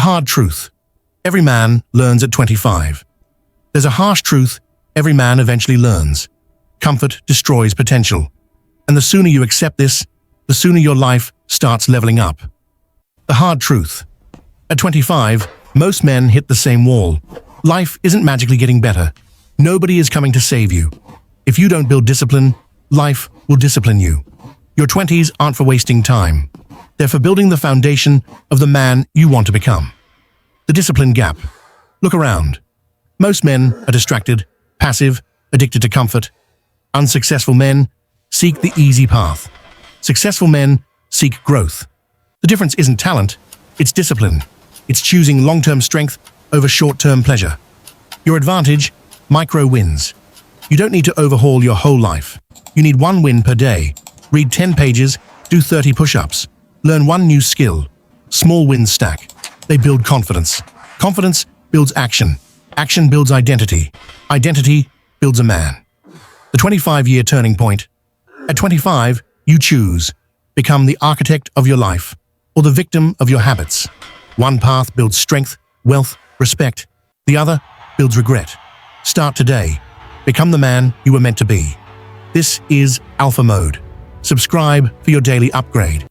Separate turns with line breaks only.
hard truth. Every man learns at 25. There's a harsh truth every man eventually learns. Comfort destroys potential. And the sooner you accept this, the sooner your life starts leveling up. The hard truth. At 25, most men hit the same wall. Life isn't magically getting better. Nobody is coming to save you. If you don't build discipline, life will discipline you. Your 20s aren't for wasting time. They're for building the foundation of the man you want to become. The discipline gap. Look around. Most men are distracted, passive, addicted to comfort. Unsuccessful men seek the easy path. Successful men seek growth. The difference isn't talent, it's discipline. It's choosing long-term strength over short-term pleasure. Your advantage, micro wins. You don't need to overhaul your whole life. You need one win per day. Read 10 pages, do 30 push-ups. Learn one new skill. Small wins stack. They build confidence. Confidence builds action. Action builds identity. Identity builds a man. The 25-year turning point. At 25, you choose. Become the architect of your life or the victim of your habits. One path builds strength, wealth, respect. The other builds regret. Start today. Become the man you were meant to be. This is Alpha Mode. Subscribe for your daily upgrade.